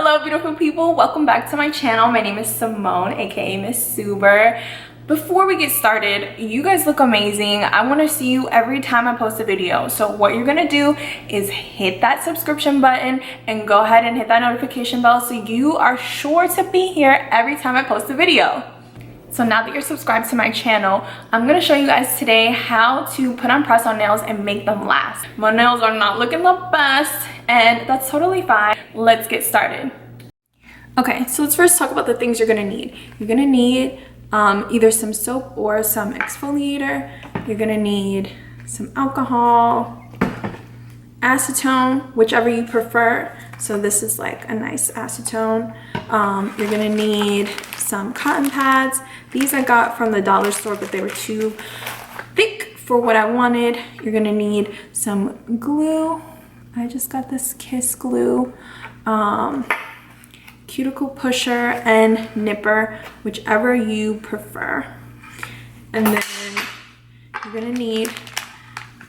Hello beautiful people, welcome back to my channel. My name is Simone, aka Miss Suber. Before we get started, you guys look amazing. I want to see you every time I post a video. So what you're gonna do is hit that subscription button and go ahead and hit that notification bell so you are sure to be here every time I post a video. So now that you're subscribed to my channel, I'm gonna show you guys today how to put on press-on nails and make them last. My nails are not looking the best, and that's totally fine. Let's get started. Okay, so let's first talk about the things you're gonna need. You're gonna need either some soap or some exfoliator. You're gonna need some alcohol, acetone, whichever you prefer. So this is like a nice acetone. You're gonna need some cotton pads. These I got from the dollar store, but they were too thick for what I wanted. You're gonna need some glue. I just got this Kiss glue, cuticle pusher and nipper, whichever you prefer. And then you're gonna need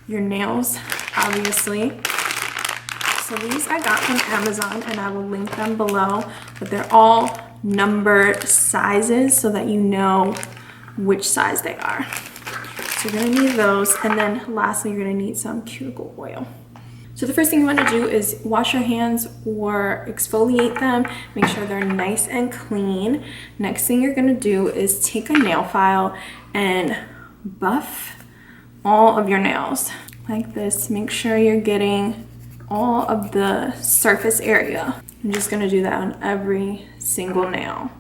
your nails, obviously. So these I got from Amazon, and I will link them below, but they're all numbered sizes so that you know which size they are. So you're gonna need those, and then lastly you're gonna need some cuticle oil. So the first thing you want to do is wash your hands or exfoliate them, make sure they're nice and clean. Next thing you're going to do is take a nail file and buff all of your nails like this. Make sure you're getting all of the surface area. I'm just going to do that on every single nail.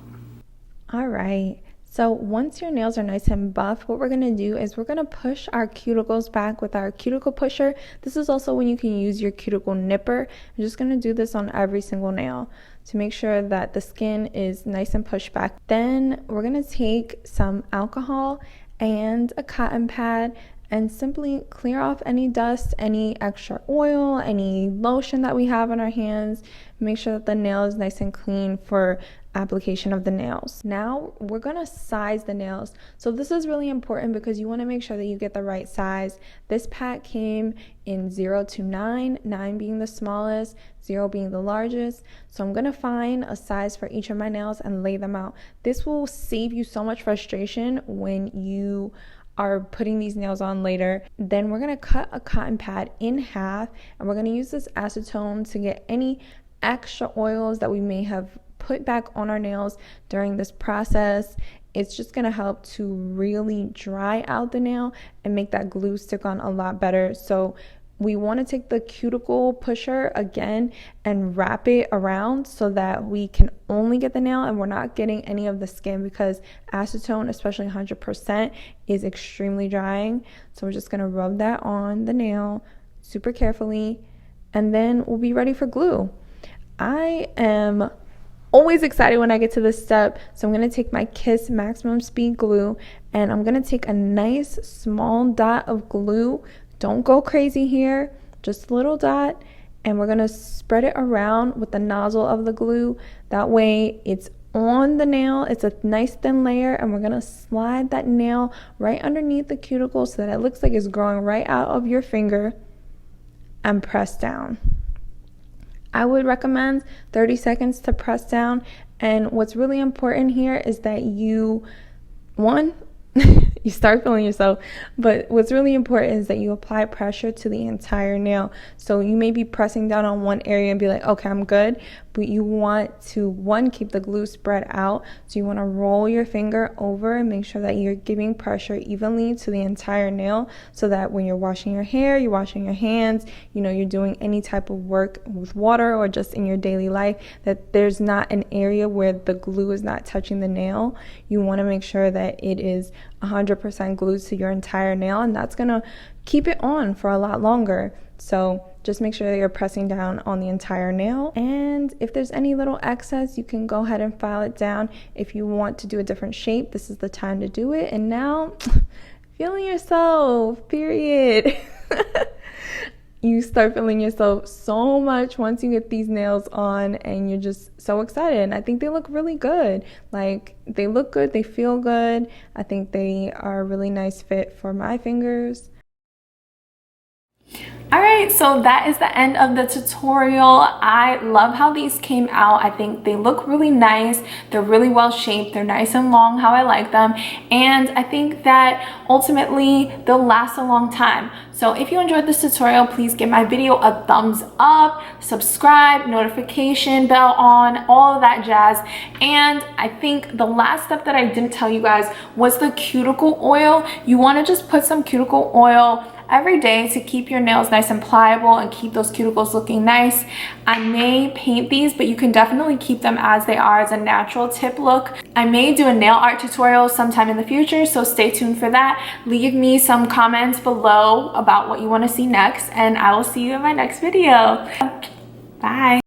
All right. So once your nails are nice and buff, what we're going to do is we're going to push our cuticles back with our cuticle pusher. This is also when you can use your cuticle nipper. I'm just going to do this on every single nail to make sure that the skin is nice and pushed back. Then we're going to take some alcohol and a cotton pad and simply clear off any dust, any extra oil, any lotion that we have on our hands. Make sure that the nail is nice and clean for application of the nails. Now we're gonna size the nails. So this is really important because you want to make sure that you get the right size. This pack came in 0 to 9, 9 being the smallest, 0 being the largest. So I'm gonna find a size for each of my nails and lay them out. This will save you so much frustration when you are putting these nails on later. Then we're gonna cut a cotton pad in half, and we're gonna use this acetone to get any extra oils that we may have put back on our nails during this process. It's just going to help to really dry out the nail and make that glue stick on a lot better. So we want to take the cuticle pusher again and wrap it around so that we can only get the nail and we're not getting any of the skin, because acetone, especially 100%, is extremely drying. So we're just going to rub that on the nail super carefully, and then we'll be ready for glue. I am always excited when I get to this step. So I'm going to take my Kiss maximum speed glue, and I'm going to take a nice small dot of glue. Don't go crazy here, just a little dot, and we're going to spread it around with the nozzle of the glue. That way it's on the nail, it's a nice thin layer, and we're going to slide that nail right underneath the cuticle so that it looks like it's growing right out of your finger, and press down. I would recommend 30 seconds to press down. And what's really important here is that you start feeling yourself, but what's really important is that you apply pressure to the entire nail. So you may be pressing down on one area and be like, okay, I'm good, but you want to keep the glue spread out. So you want to roll your finger over and make sure that you're giving pressure evenly to the entire nail, so that when you're washing your hair, you're washing your hands, you're doing any type of work with water or just in your daily life, that there's not an area where the glue is not touching the nail. You want to make sure that it is 100% glued to your entire nail, and that's gonna keep it on for a lot longer. So just make sure that you're pressing down on the entire nail, and if there's any little excess, you can go ahead and file it down. If you want to do a different shape, this is the time to do it. And now, feeling yourself, period. You start feeling yourself so much once you get these nails on, and you're just so excited. And I think they look really good. Like, they look good, they feel good. I think they are a really nice fit for my fingers. All right, so that is the end of the tutorial. I love how these came out. I think they look really nice. They're really well shaped. They're nice and long, how I like them. And I think that ultimately they'll last a long time. So if you enjoyed this tutorial, please give my video a thumbs up, subscribe, notification bell on, all of that jazz. And I think the last step that I didn't tell you guys was the cuticle oil. You want to just put some cuticle oil every day to keep your nails nice and pliable and keep those cuticles looking nice. I may paint these, but you can definitely keep them as they are as a natural tip look. I may do a nail art tutorial sometime in the future, so stay tuned for that. Leave me some comments below about what you want to see next, and I will see you in my next video. Bye.